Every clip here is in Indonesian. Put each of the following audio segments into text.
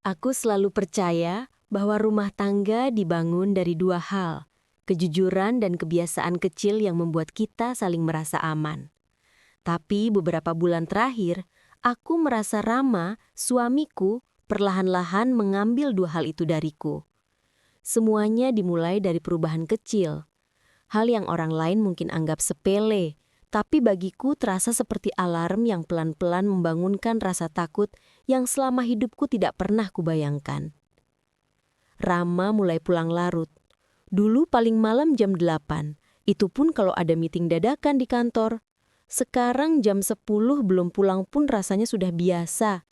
Aku selalu percaya bahwa rumah tangga dibangun dari dua hal, kejujuran dan kebiasaan kecil yang membuat kita saling merasa aman. Tapi beberapa bulan terakhir, aku merasa Rama, suamiku, perlahan-lahan mengambil dua hal itu dariku. Semuanya dimulai dari perubahan kecil. Hal yang orang lain mungkin anggap sepele, tapi bagiku terasa seperti alarm yang pelan-pelan membangunkan rasa takut yang selama hidupku tidak pernah kubayangkan. Rama mulai pulang larut. Dulu paling malam jam 8, itu pun kalau ada meeting dadakan di kantor. Sekarang jam 10 belum pulang pun rasanya sudah biasa.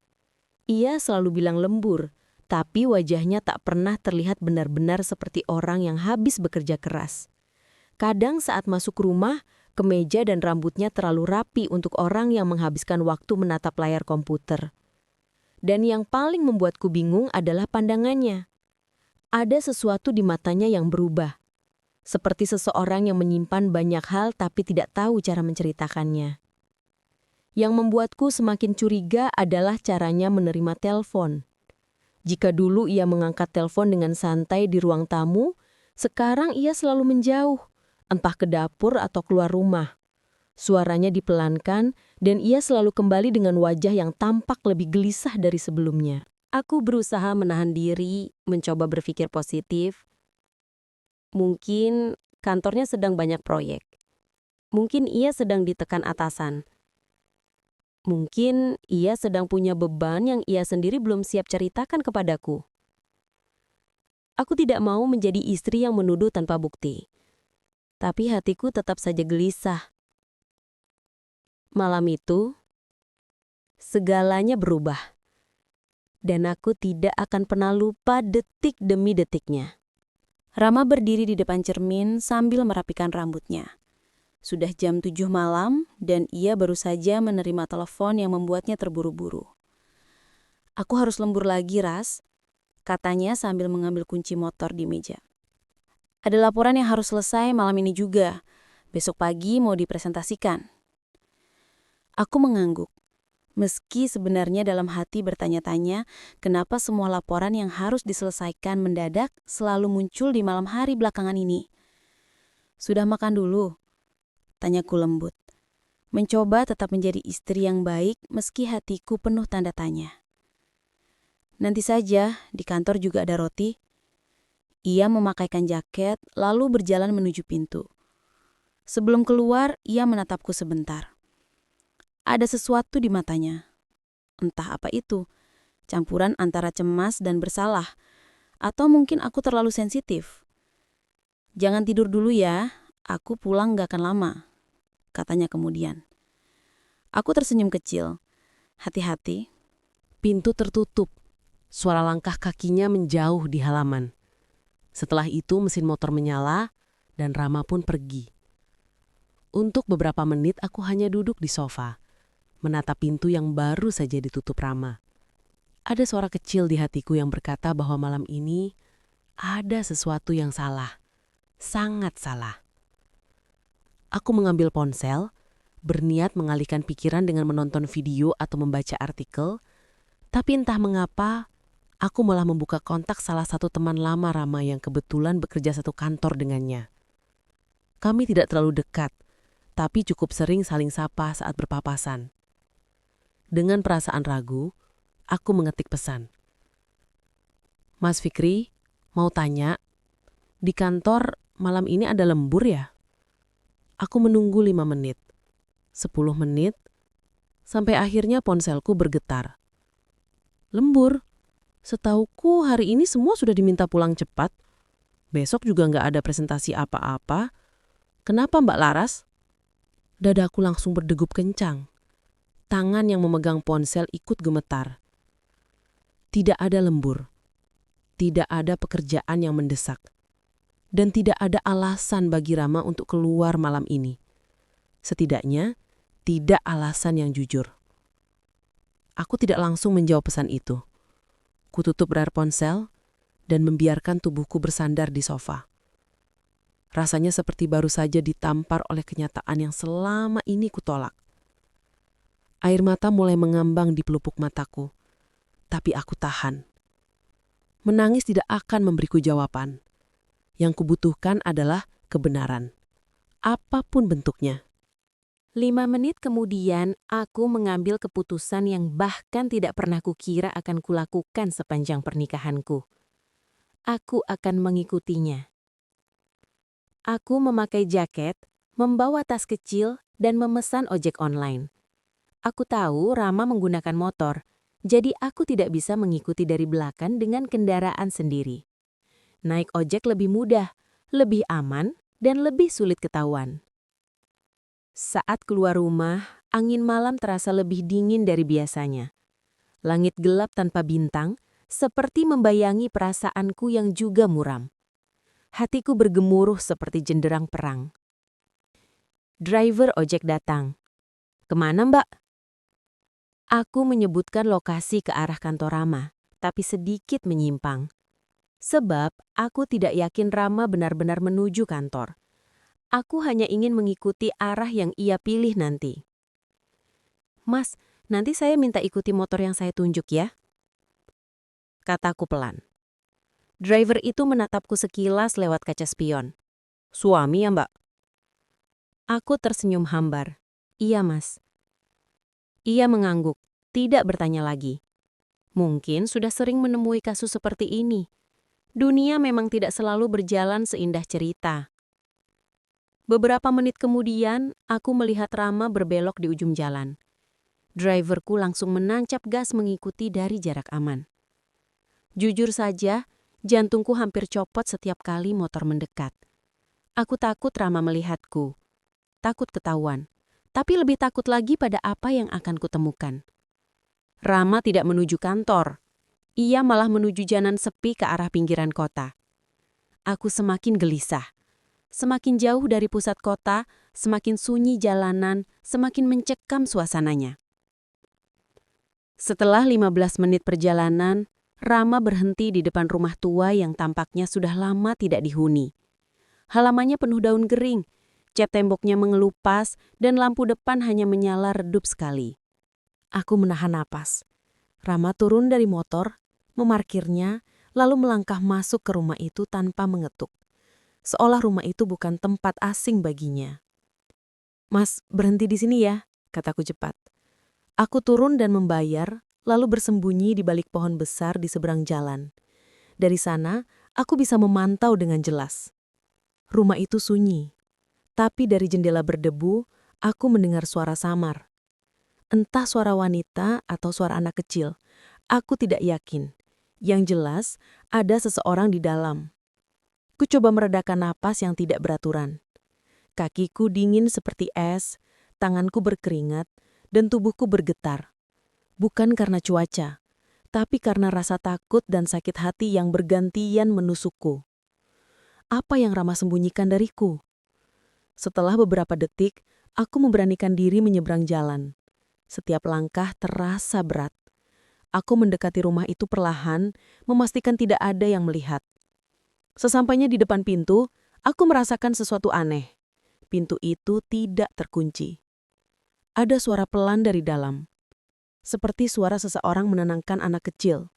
Ia selalu bilang lembur, tapi wajahnya tak pernah terlihat benar-benar seperti orang yang habis bekerja keras. Kadang saat masuk rumah, kemeja dan rambutnya terlalu rapi untuk orang yang menghabiskan waktu menatap layar komputer. Dan yang paling membuatku bingung adalah pandangannya. Ada sesuatu di matanya yang berubah. Seperti seseorang yang menyimpan banyak hal tapi tidak tahu cara menceritakannya. Yang membuatku semakin curiga adalah caranya menerima telepon. Jika dulu ia mengangkat telepon dengan santai di ruang tamu, sekarang ia selalu menjauh, entah ke dapur atau keluar rumah. Suaranya dipelankan dan ia selalu kembali dengan wajah yang tampak lebih gelisah dari sebelumnya. Aku berusaha menahan diri, mencoba berpikir positif. Mungkin kantornya sedang banyak proyek. Mungkin ia sedang ditekan atasan. Mungkin ia sedang punya beban yang ia sendiri belum siap ceritakan kepadaku. Aku tidak mau menjadi istri yang menuduh tanpa bukti. Tapi hatiku tetap saja gelisah. Malam itu, segalanya berubah. Dan aku tidak akan pernah lupa detik demi detiknya. Rama berdiri di depan cermin sambil merapikan rambutnya. Sudah jam 7 malam dan ia baru saja menerima telepon yang membuatnya terburu-buru. "Aku harus lembur lagi, Ras," katanya sambil mengambil kunci motor di meja. "Ada laporan yang harus selesai malam ini juga. Besok pagi mau dipresentasikan." Aku mengangguk. Meski sebenarnya dalam hati bertanya-tanya kenapa semua laporan yang harus diselesaikan mendadak selalu muncul di malam hari belakangan ini. "Sudah makan dulu?" tanyaku lembut. Mencoba tetap menjadi istri yang baik meski hatiku penuh tanda tanya. "Nanti saja, di kantor juga ada roti." Ia memakaikan jaket lalu berjalan menuju pintu. Sebelum keluar, ia menatapku sebentar. Ada sesuatu di matanya. Entah apa itu, campuran antara cemas dan bersalah. Atau mungkin aku terlalu sensitif. "Jangan tidur dulu ya, aku pulang gak akan lama," katanya kemudian. Aku tersenyum kecil. "Hati-hati." Pintu tertutup. Suara langkah kakinya menjauh di halaman. Setelah itu mesin motor menyala dan Rama pun pergi. Untuk beberapa menit aku hanya duduk di sofa, menatap pintu yang baru saja ditutup Rama. Ada suara kecil di hatiku yang berkata bahwa malam ini ada sesuatu yang salah. Sangat salah. Aku mengambil ponsel, berniat mengalihkan pikiran dengan menonton video atau membaca artikel, tapi entah mengapa, aku malah membuka kontak salah satu teman lama Rama yang kebetulan bekerja satu kantor dengannya. Kami tidak terlalu dekat, tapi cukup sering saling sapa saat berpapasan. Dengan perasaan ragu, aku mengetik pesan. "Mas Fikri, mau tanya, di kantor malam ini ada lembur ya?" Aku menunggu 5 menit, 10 menit, sampai akhirnya ponselku bergetar. "Lembur? Setauku hari ini semua sudah diminta pulang cepat. Besok juga nggak ada presentasi apa-apa. Kenapa Mbak Laras?" Dadaku langsung berdegup kencang. Tangan yang memegang ponsel ikut gemetar. Tidak ada lembur. Tidak ada pekerjaan yang mendesak. Dan tidak ada alasan bagi Rama untuk keluar malam ini. Setidaknya, tidak alasan yang jujur. Aku tidak langsung menjawab pesan itu. Kututup layar ponsel dan membiarkan tubuhku bersandar di sofa. Rasanya seperti baru saja ditampar oleh kenyataan yang selama ini kutolak. Air mata mulai mengambang di pelupuk mataku, tapi aku tahan. Menangis tidak akan memberiku jawaban. Yang kubutuhkan adalah kebenaran. Apapun bentuknya. 5 menit kemudian, aku mengambil keputusan yang bahkan tidak pernah kukira akan kulakukan sepanjang pernikahanku. Aku akan mengikutinya. Aku memakai jaket, membawa tas kecil, dan memesan ojek online. Aku tahu Rama menggunakan motor, jadi aku tidak bisa mengikuti dari belakang dengan kendaraan sendiri. Naik ojek lebih mudah, lebih aman, dan lebih sulit ketahuan. Saat keluar rumah, angin malam terasa lebih dingin dari biasanya. Langit gelap tanpa bintang, seperti membayangi perasaanku yang juga muram. Hatiku bergemuruh seperti jenderang perang. Driver ojek datang. "Kemana, Mbak?" Aku menyebutkan lokasi ke arah kantor Rama, tapi sedikit menyimpang. Sebab aku tidak yakin Rama benar-benar menuju kantor. Aku hanya ingin mengikuti arah yang ia pilih nanti. "Mas, nanti saya minta ikuti motor yang saya tunjuk ya," kataku pelan. Driver itu menatapku sekilas lewat kaca spion. "Suami ya, Mbak?" Aku tersenyum hambar. "Iya, Mas." Ia mengangguk, tidak bertanya lagi. Mungkin sudah sering menemui kasus seperti ini. Dunia memang tidak selalu berjalan seindah cerita. Beberapa menit kemudian, aku melihat Rama berbelok di ujung jalan. Driverku langsung menancap gas mengikuti dari jarak aman. Jujur saja, jantungku hampir copot setiap kali motor mendekat. Aku takut Rama melihatku. Takut ketahuan. Tapi lebih takut lagi pada apa yang akan kutemukan. Rama tidak menuju kantor. Ia malah menuju jalan sepi ke arah pinggiran kota. Aku semakin gelisah. Semakin jauh dari pusat kota, semakin sunyi jalanan, semakin mencekam suasananya. Setelah 15 menit perjalanan, Rama berhenti di depan rumah tua yang tampaknya sudah lama tidak dihuni. Halamannya penuh daun kering, cat temboknya mengelupas, dan lampu depan hanya menyala redup sekali. Aku menahan napas. Rama turun dari motor, memarkirnya, lalu melangkah masuk ke rumah itu tanpa mengetuk. Seolah rumah itu bukan tempat asing baginya. "Mas, berhenti di sini ya," kataku cepat. Aku turun dan membayar, lalu bersembunyi di balik pohon besar di seberang jalan. Dari sana, aku bisa memantau dengan jelas. Rumah itu sunyi, tapi dari jendela berdebu, aku mendengar suara samar. Entah suara wanita atau suara anak kecil, aku tidak yakin. Yang jelas, ada seseorang di dalam. Ku coba meredakan napas yang tidak beraturan. Kakiku dingin seperti es, tanganku berkeringat, dan tubuhku bergetar. Bukan karena cuaca, tapi karena rasa takut dan sakit hati yang bergantian menusukku. Apa yang Rama sembunyikan dariku? Setelah beberapa detik, aku memberanikan diri menyeberang jalan. Setiap langkah terasa berat. Aku mendekati rumah itu perlahan, memastikan tidak ada yang melihat. Sesampainya di depan pintu, aku merasakan sesuatu aneh. Pintu itu tidak terkunci. Ada suara pelan dari dalam. Seperti suara seseorang menenangkan anak kecil.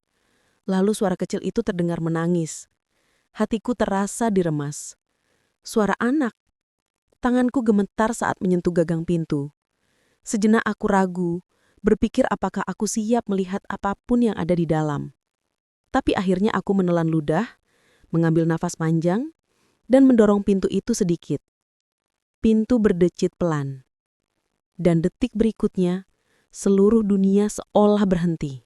Lalu suara kecil itu terdengar menangis. Hatiku terasa diremas. Suara anak. Tanganku gemetar saat menyentuh gagang pintu. Sejenak aku ragu, berpikir apakah aku siap melihat apapun yang ada di dalam. Tapi akhirnya aku menelan ludah, mengambil nafas panjang, dan mendorong pintu itu sedikit. Pintu berdecit pelan. Dan detik berikutnya, seluruh dunia seolah berhenti.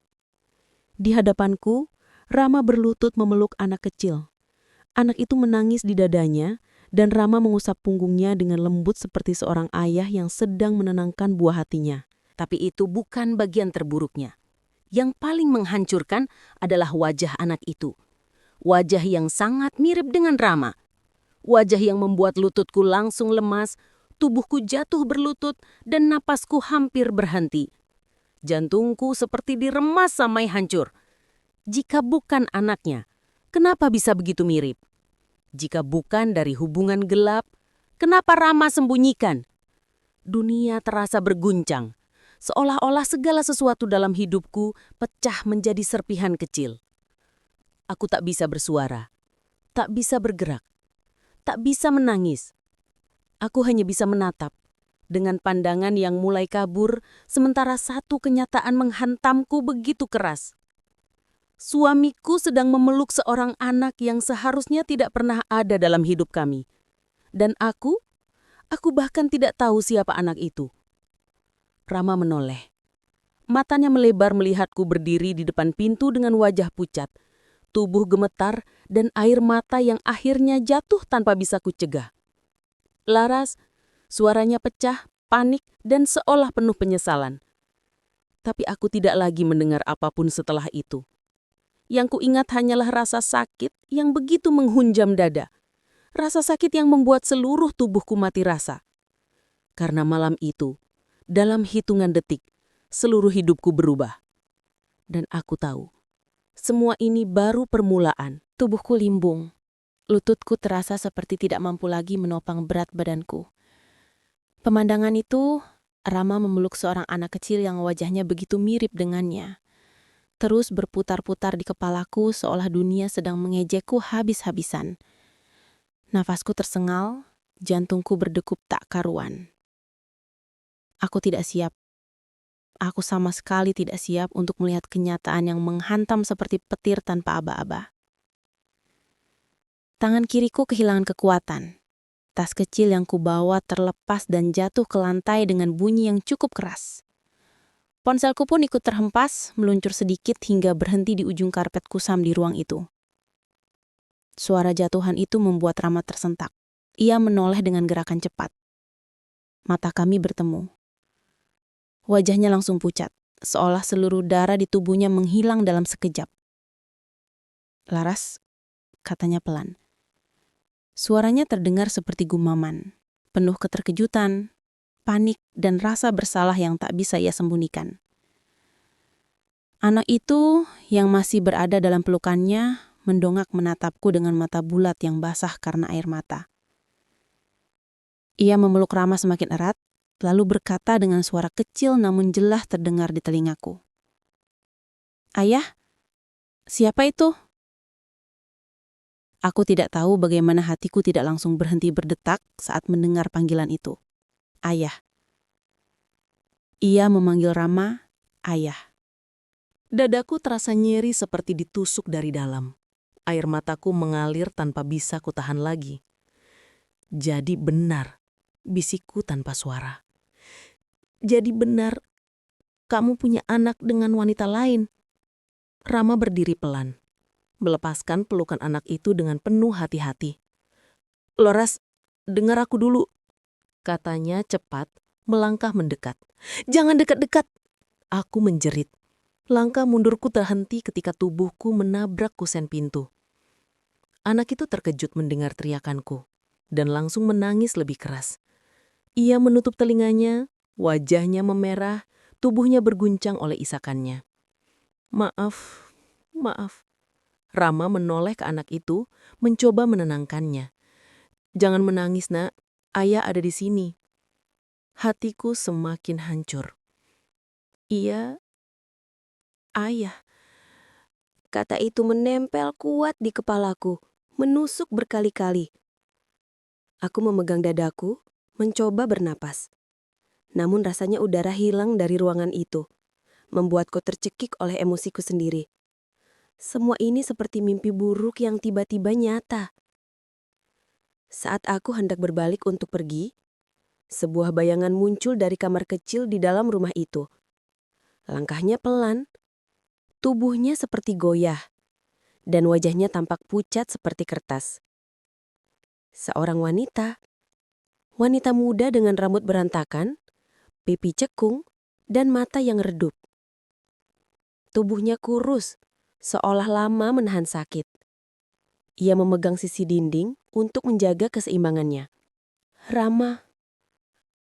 Di hadapanku, Rama berlutut memeluk anak kecil. Anak itu menangis di dadanya, dan Rama mengusap punggungnya dengan lembut seperti seorang ayah yang sedang menenangkan buah hatinya. Tapi itu bukan bagian terburuknya. Yang paling menghancurkan adalah wajah anak itu. Wajah yang sangat mirip dengan Rama. Wajah yang membuat lututku langsung lemas, tubuhku jatuh berlutut, dan napasku hampir berhenti. Jantungku seperti diremas sampai hancur. Jika bukan anaknya, kenapa bisa begitu mirip? Jika bukan dari hubungan gelap, kenapa Rama sembunyikan? Dunia terasa berguncang, seolah-olah segala sesuatu dalam hidupku pecah menjadi serpihan kecil. Aku tak bisa bersuara, tak bisa bergerak, tak bisa menangis. Aku hanya bisa menatap dengan pandangan yang mulai kabur, sementara satu kenyataan menghantamku begitu keras. Suamiku sedang memeluk seorang anak yang seharusnya tidak pernah ada dalam hidup kami. Dan aku bahkan tidak tahu siapa anak itu. Rama menoleh. Matanya melebar melihatku berdiri di depan pintu dengan wajah pucat, tubuh gemetar, dan air mata yang akhirnya jatuh tanpa bisa kucegah. Laras, suaranya pecah, panik, dan seolah penuh penyesalan. Tapi aku tidak lagi mendengar apapun setelah itu. Yang kuingat hanyalah rasa sakit yang begitu menghunjam dada. Rasa sakit yang membuat seluruh tubuhku mati rasa. Karena malam itu, dalam hitungan detik, seluruh hidupku berubah. Dan aku tahu, semua ini baru permulaan. Tubuhku limbung. Lututku terasa seperti tidak mampu lagi menopang berat badanku. Pemandangan itu, Rama memeluk seorang anak kecil yang wajahnya begitu mirip dengannya. Terus berputar-putar di kepalaku seolah dunia sedang mengejekku habis-habisan. Nafasku tersengal, jantungku berdegup tak karuan. Aku tidak siap. Aku sama sekali tidak siap untuk melihat kenyataan yang menghantam seperti petir tanpa aba-aba. Tangan kiriku kehilangan kekuatan. Tas kecil yang kubawa terlepas dan jatuh ke lantai dengan bunyi yang cukup keras. Ponselku pun ikut terhempas, meluncur sedikit hingga berhenti di ujung karpet kusam di ruang itu. Suara jatuhan itu membuat Rama tersentak. Ia menoleh dengan gerakan cepat. Mata kami bertemu. Wajahnya langsung pucat, seolah seluruh darah di tubuhnya menghilang dalam sekejap. "Laras," katanya pelan. Suaranya terdengar seperti gumaman, penuh keterkejutan, panik, dan rasa bersalah yang tak bisa ia sembunyikan. Anak itu yang masih berada dalam pelukannya mendongak menatapku dengan mata bulat yang basah karena air mata. Ia memeluk Rama semakin erat, lalu berkata dengan suara kecil namun jelas terdengar di telingaku. "Ayah, siapa itu?" Aku tidak tahu bagaimana hatiku tidak langsung berhenti berdetak saat mendengar panggilan itu. Ayah. Ia memanggil Rama, ayah. Dadaku terasa nyeri seperti ditusuk dari dalam. Air mataku mengalir tanpa bisa kutahan lagi. Jadi benar, bisikku tanpa suara. Jadi benar, kamu punya anak dengan wanita lain. Rama berdiri pelan, melepaskan pelukan anak itu dengan penuh hati-hati. "Laras, dengar aku dulu," katanya cepat, melangkah mendekat. "Jangan dekat-dekat!" Aku menjerit. Langkah mundurku terhenti ketika tubuhku menabrak kusen pintu. Anak itu terkejut mendengar teriakanku, dan langsung menangis lebih keras. Ia menutup telinganya, wajahnya memerah, tubuhnya berguncang oleh isakannya. Maaf. Rama menoleh ke anak itu, mencoba menenangkannya. "Jangan menangis, Nak. Ayah ada di sini." Hatiku semakin hancur. "Iya, ayah." Kata itu menempel kuat di kepalaku, menusuk berkali-kali. Aku memegang dadaku, mencoba bernapas. Namun rasanya udara hilang dari ruangan itu, membuatku tercekik oleh emosiku sendiri. Semua ini seperti mimpi buruk yang tiba-tiba nyata. Saat aku hendak berbalik untuk pergi, sebuah bayangan muncul dari kamar kecil di dalam rumah itu. Langkahnya pelan, tubuhnya seperti goyah, dan wajahnya tampak pucat seperti kertas. Seorang wanita muda dengan rambut berantakan, pipi cekung, dan mata yang redup. Tubuhnya kurus, seolah lama menahan sakit. Ia memegang sisi dinding untuk menjaga keseimbangannya. "Rama,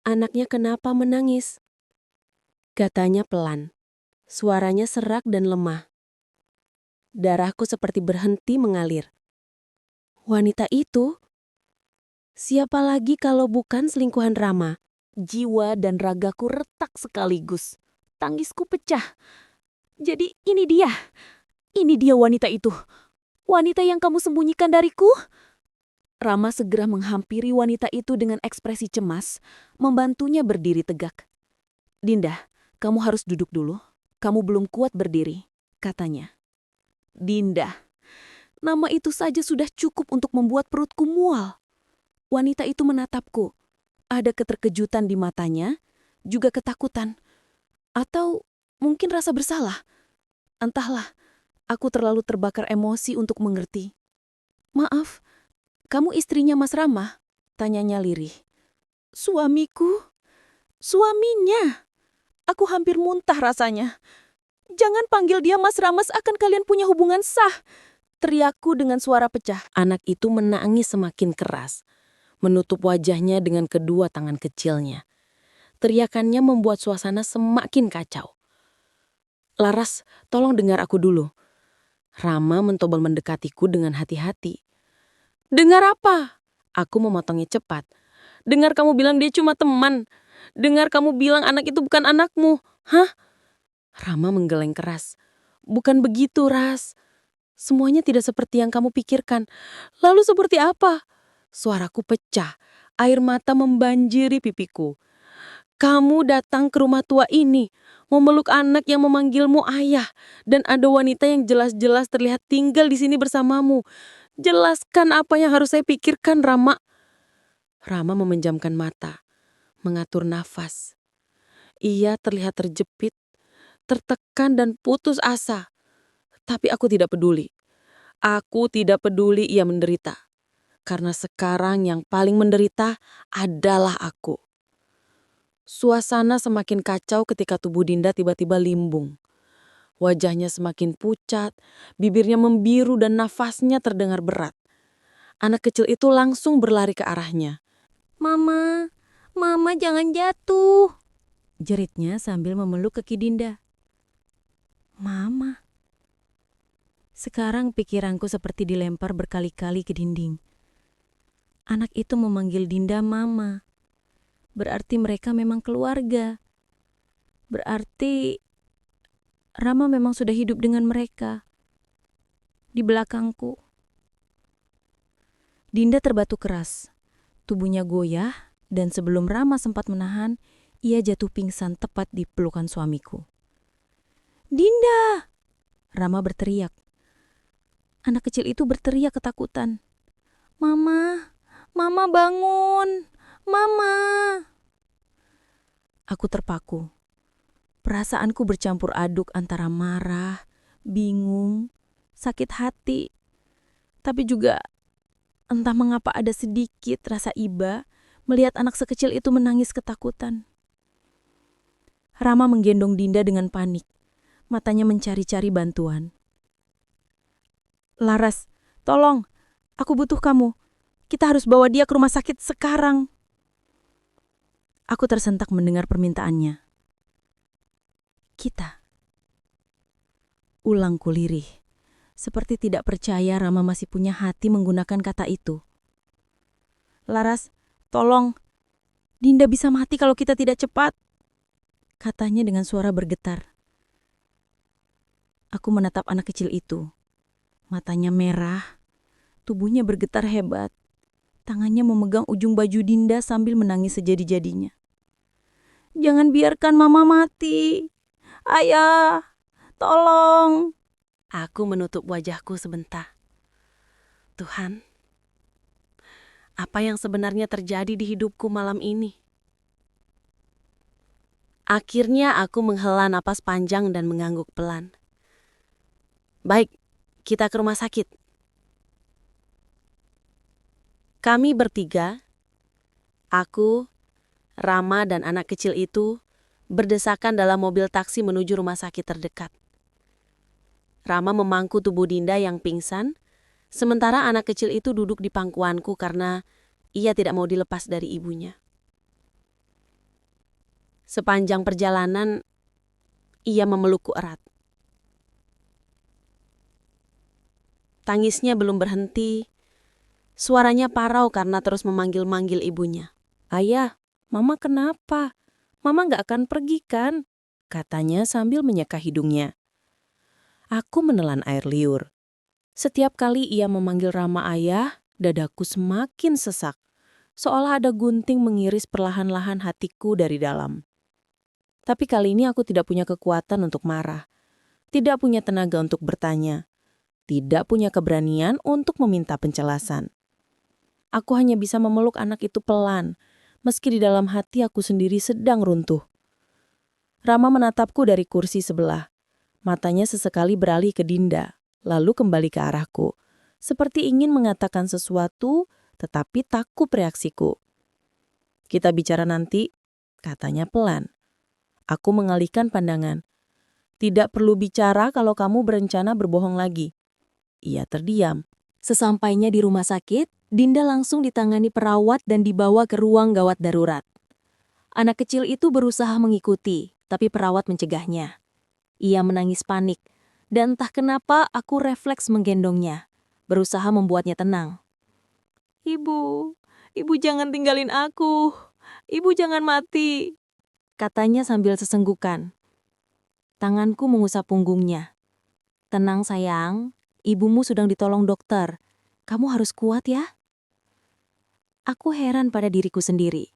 anaknya kenapa menangis?" Katanya pelan, suaranya serak dan lemah. Darahku seperti berhenti mengalir. Wanita itu? Siapa lagi kalau bukan selingkuhan Rama? Jiwa dan ragaku retak sekaligus. Tangisku pecah. Jadi ini dia wanita itu. Wanita yang kamu sembunyikan dariku? Rama segera menghampiri wanita itu dengan ekspresi cemas, membantunya berdiri tegak. Dinda, kamu harus duduk dulu. Kamu belum kuat berdiri, katanya. Dinda, nama itu saja sudah cukup untuk membuat perutku mual. Wanita itu menatapku. Ada keterkejutan di matanya, juga ketakutan. Atau mungkin rasa bersalah. Entahlah, aku terlalu terbakar emosi untuk mengerti. Maaf, kamu istrinya Mas Rama? Tanyanya lirih. Suamiku? Suaminya? Aku hampir muntah rasanya. Jangan panggil dia Mas Rama, seakan kalian punya hubungan sah. Teriakku dengan suara pecah. Anak itu menangis semakin keras, menutup wajahnya dengan kedua tangan kecilnya. Teriakannya membuat suasana semakin kacau. Laras, tolong dengar aku dulu. Rama mencoba mendekatiku dengan hati-hati. Dengar apa? Aku memotongnya cepat. Dengar kamu bilang dia cuma teman. Dengar kamu bilang anak itu bukan anakmu. Hah? Rama menggeleng keras. Bukan begitu, Ras. Semuanya tidak seperti yang kamu pikirkan. Lalu seperti apa? Suaraku pecah. Air mata membanjiri pipiku. Kamu datang ke rumah tua ini, memeluk anak yang memanggilmu ayah, dan ada wanita yang jelas-jelas terlihat tinggal di sini bersamamu. Jelaskan apa yang harus saya pikirkan, Rama. Rama memejamkan mata, mengatur nafas. Ia terlihat terjepit, tertekan dan putus asa. Tapi aku tidak peduli. Aku tidak peduli ia menderita. Karena sekarang yang paling menderita adalah aku. Suasana semakin kacau ketika tubuh Dinda tiba-tiba limbung. Wajahnya semakin pucat, bibirnya membiru dan nafasnya terdengar berat. Anak kecil itu langsung berlari ke arahnya. Mama, Mama jangan jatuh, jeritnya sambil memeluk kaki Dinda. Mama. Sekarang pikiranku seperti dilempar berkali-kali ke dinding. Anak itu memanggil Dinda Mama. Berarti mereka memang keluarga. Berarti Rama memang sudah hidup dengan mereka. Di belakangku. Dinda terbatu keras. Tubuhnya goyah dan sebelum Rama sempat menahan, ia jatuh pingsan tepat di pelukan suamiku. Dinda! Rama berteriak. Anak kecil itu berteriak ketakutan. Mama, Mama bangun! Mama! Aku terpaku. Perasaanku bercampur aduk antara marah, bingung, sakit hati. Tapi juga entah mengapa ada sedikit rasa iba melihat anak sekecil itu menangis ketakutan. Rama menggendong Dinda dengan panik. Matanya mencari-cari bantuan. Laras, tolong. Aku butuh kamu. Kita harus bawa dia ke rumah sakit sekarang. Aku tersentak mendengar permintaannya. Kita. Ulangku lirih. Seperti tidak percaya Rama masih punya hati menggunakan kata itu. Laras, tolong. Dinda bisa mati kalau kita tidak cepat. Katanya dengan suara bergetar. Aku menatap anak kecil itu. Matanya merah. Tubuhnya bergetar hebat. Tangannya memegang ujung baju Dinda sambil menangis sejadi-jadinya. Jangan biarkan Mama mati. Ayah, tolong. Aku menutup wajahku sebentar. Tuhan, apa yang sebenarnya terjadi di hidupku malam ini? Akhirnya aku menghela napas panjang dan mengangguk pelan. Baik, kita ke rumah sakit. Kami bertiga, aku, Rama dan anak kecil itu, berdesakan dalam mobil taksi menuju rumah sakit terdekat. Rama memangku tubuh Dinda yang pingsan, sementara anak kecil itu duduk di pangkuanku karena ia tidak mau dilepas dari ibunya. Sepanjang perjalanan, ia memelukku erat. Tangisnya belum berhenti, suaranya parau karena terus memanggil-manggil ibunya. Ayah, Mama kenapa? Mama gak akan pergi kan? Katanya sambil menyeka hidungnya. Aku menelan air liur. Setiap kali ia memanggil Rama ayah, dadaku semakin sesak, seolah ada gunting mengiris perlahan-lahan hatiku dari dalam. Tapi kali ini aku tidak punya kekuatan untuk marah, tidak punya tenaga untuk bertanya, tidak punya keberanian untuk meminta penjelasan. Aku hanya bisa memeluk anak itu pelan, meski di dalam hati aku sendiri sedang runtuh. Rama menatapku dari kursi sebelah. Matanya sesekali beralih ke Dinda, lalu kembali ke arahku, seperti ingin mengatakan sesuatu, tetapi takut reaksiku. "Kita bicara nanti," katanya pelan. Aku mengalihkan pandangan. "Tidak perlu bicara kalau kamu berencana berbohong lagi." Ia terdiam. Sesampainya di rumah sakit, Dinda langsung ditangani perawat dan dibawa ke ruang gawat darurat. Anak kecil itu berusaha mengikuti, tapi perawat mencegahnya. Ia menangis panik, dan entah kenapa aku refleks menggendongnya, berusaha membuatnya tenang. Ibu jangan tinggalin aku. Ibu jangan mati," katanya sambil sesenggukan. Tanganku mengusap punggungnya. "Tenang sayang, ibumu sedang ditolong dokter. Kamu harus kuat ya." Aku heran pada diriku sendiri.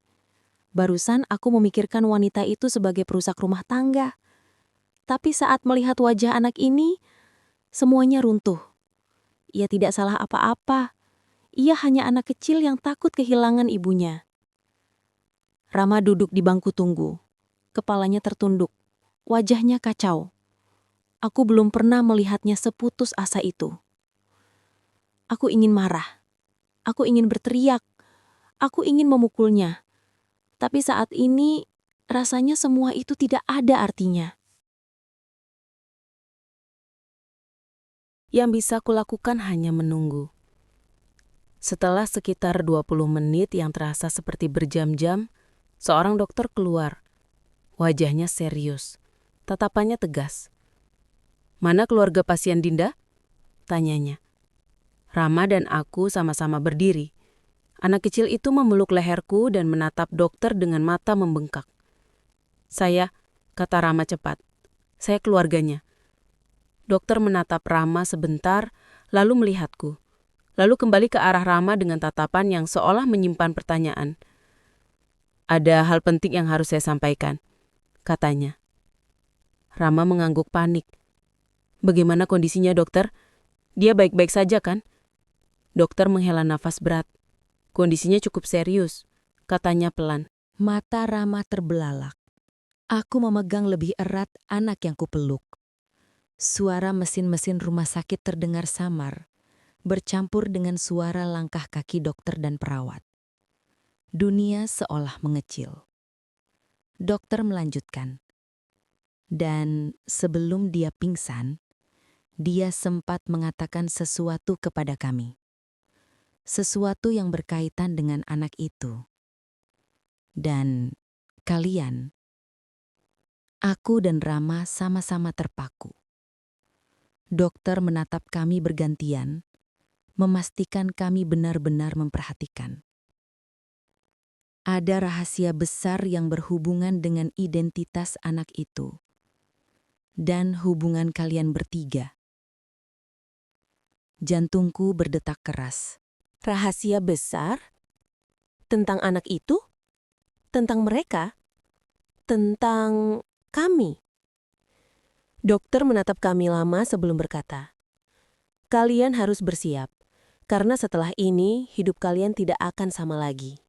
Barusan aku memikirkan wanita itu sebagai perusak rumah tangga. Tapi saat melihat wajah anak ini, semuanya runtuh. Ia tidak salah apa-apa. Ia hanya anak kecil yang takut kehilangan ibunya. Rama duduk di bangku tunggu. Kepalanya tertunduk. Wajahnya kacau. Aku belum pernah melihatnya seputus asa itu. Aku ingin marah. Aku ingin berteriak. Aku ingin memukulnya. Tapi saat ini, rasanya semua itu tidak ada artinya. Yang bisa kulakukan hanya menunggu. Setelah sekitar 20 menit yang terasa seperti berjam-jam, seorang dokter keluar. Wajahnya serius, tatapannya tegas. "Mana keluarga pasien Dinda?" tanyanya. Rama dan aku sama-sama berdiri. Anak kecil itu memeluk leherku dan menatap dokter dengan mata membengkak. "Saya," kata Rama cepat. "Saya keluarganya." Dokter menatap Rama sebentar, lalu melihatku. Lalu kembali ke arah Rama dengan tatapan yang seolah menyimpan pertanyaan. "Ada hal penting yang harus saya sampaikan," katanya. Rama mengangguk panik. "Bagaimana kondisinya, dokter? Dia baik-baik saja kan?" Dokter menghela nafas berat. "Kondisinya cukup serius," katanya pelan. Mata Rama terbelalak. Aku memegang lebih erat anak yang kupeluk. Suara mesin-mesin rumah sakit terdengar samar, bercampur dengan suara langkah kaki dokter dan perawat. Dunia seolah mengecil. Dokter melanjutkan. Dan sebelum dia pingsan, dia sempat mengatakan sesuatu kepada kami. Sesuatu yang berkaitan dengan anak itu. Dan kalian, aku dan Rama sama-sama terpaku. Dokter menatap kami bergantian, memastikan kami benar-benar memperhatikan. Ada rahasia besar yang berhubungan dengan identitas anak itu. Dan hubungan kalian bertiga. Jantungku berdetak keras. Rahasia besar? Tentang anak itu? Tentang mereka? Tentang kami? Dokter menatap kami lama sebelum berkata, "Kalian harus bersiap, karena setelah ini hidup kalian tidak akan sama lagi."